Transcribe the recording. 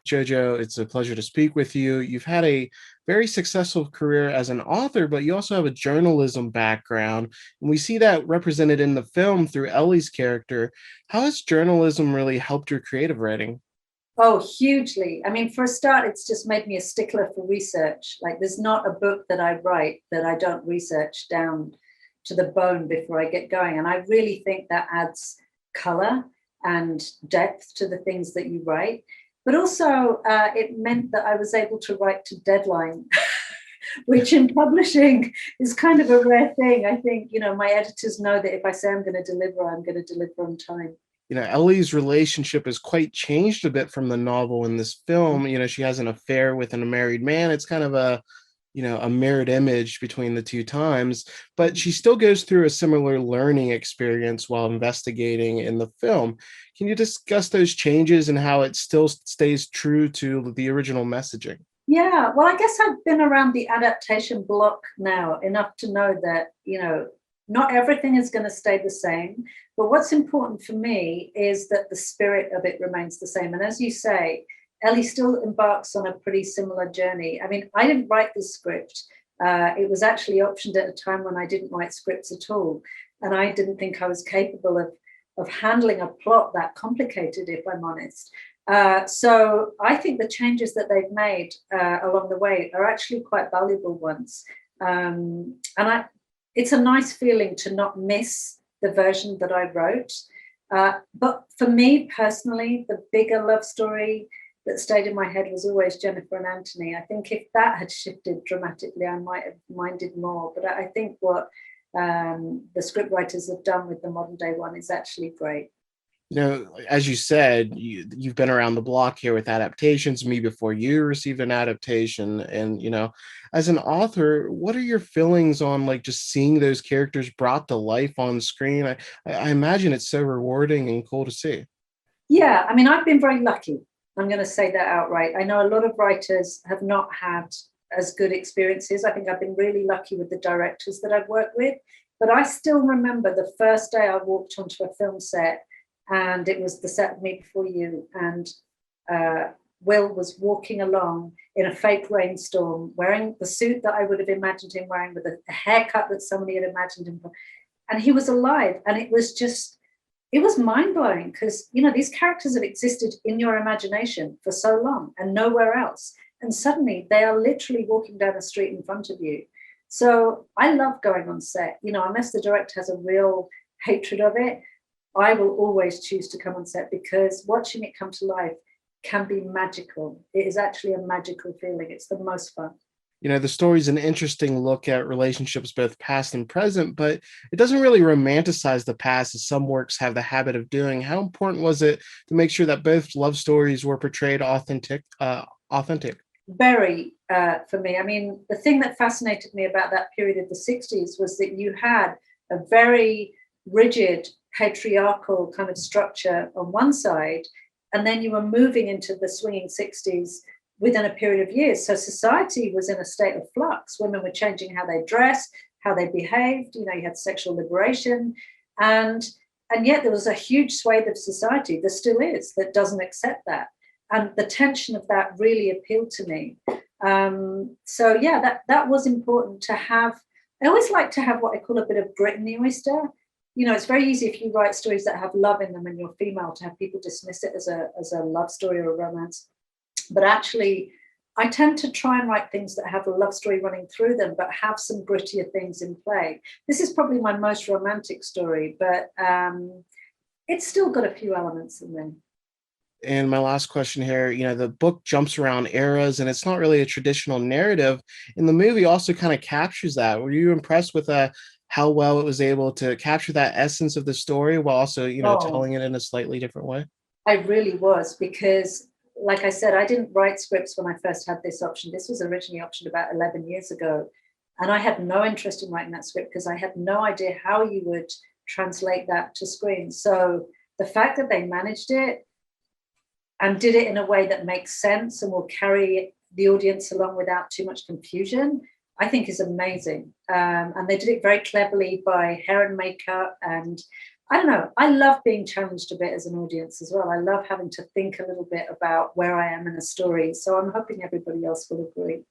Jojo, it's a pleasure to speak with you. You've had a very successful career as an author, but you also have a journalism background. And we see that represented in the film through Ellie's character. How has journalism really helped your creative writing? Oh, hugely. I mean, for a start, it's just made me a stickler for research. Like, there's not a book that I write that I don't research down to the bone before I get going. And I really think that adds color and depth to the things that you write. But also, it meant that I was able to write to deadline, which in publishing is kind of a rare thing. I think, my editors know that if I say I'm going to deliver, I'm going to deliver on time. Ellie's relationship has quite changed a bit from the novel in this film. She has an affair with a married man. It's kind of a mirrored image between the two times, but she still goes through a similar learning experience while investigating in the film. Can you discuss those changes and how it still stays true to the original messaging? Yeah, well, I guess I've been around the adaptation block now enough to know that, not everything is going to stay the same. But what's important for me is that the spirit of it remains the same. And as you say, Ellie still embarks on a pretty similar journey. I mean, I didn't write this script. It was actually optioned at a time when I didn't write scripts at all. And I didn't think I was capable of handling a plot that complicated, if I'm honest. So I think the changes that they've made along the way are actually quite valuable ones. It's a nice feeling to not miss the version that I wrote. But for me personally, the bigger love story that stayed in my head was always Jennifer and Anthony. I think if that had shifted dramatically, I might have minded more. But I think what the script writers have done with the modern day one is actually great. As you said, you've been around the block here with adaptations, me before you received an adaptation. And, as an author, what are your feelings on like just seeing those characters brought to life on screen? I imagine it's so rewarding and cool to see. Yeah, I mean, I've been very lucky. I'm going to say that outright. I know a lot of writers have not had as good experiences. I think I've been really lucky with the directors that I've worked with. But I still remember the first day I walked onto a film set, and it was the set of Me Before You, and Will was walking along in a fake rainstorm wearing the suit that I would have imagined him wearing, with a haircut that somebody had imagined him for, and he was alive. And it was mind-blowing, because these characters have existed in your imagination for so long and nowhere else, and suddenly they are literally walking down the street in front of you. So I love going on set, unless the director has a real hatred of it. I will always choose to come on set, because watching it come to life can be magical. It is actually a magical feeling. It's the most fun. The story's an interesting look at relationships, both past and present, but it doesn't really romanticize the past as some works have the habit of doing. How important was it to make sure that both love stories were portrayed authentic? Very, for me. I mean, the thing that fascinated me about that period of the 60s was that you had a very rigid patriarchal kind of structure on one side, and then you were moving into the swinging 60s within a period of years. So society was in a state of flux. Women were changing how they dressed, how they behaved. You had sexual liberation, and yet there was a huge swathe of society, there still is, that doesn't accept that. And the tension of that really appealed to me. So yeah, that was important to have. I always like to have what I call a bit of grit in the oyster. It's very easy if you write stories that have love in them and you're female to have people dismiss it as a love story or a romance. But actually, I tend to try and write things that have a love story running through them, but have some grittier things in play. This is probably my most romantic story, but it's still got a few elements in there. And my last question here, the book jumps around eras and it's not really a traditional narrative. And the movie also kind of captures that. Were you impressed with how well it was able to capture that essence of the story while also, Oh, telling it in a slightly different way? I really was, because, like I said, I didn't write scripts when I first had this option. This was originally optioned about 11 years ago. And I had no interest in writing that script because I had no idea how you would translate that to screen. So the fact that they managed it and did it in a way that makes sense and will carry the audience along without too much confusion, I think is amazing. And they did it very cleverly by hair and makeup and I don't know. I love being challenged a bit as an audience as well. I love having to think a little bit about where I am in a story. So I'm hoping everybody else will agree.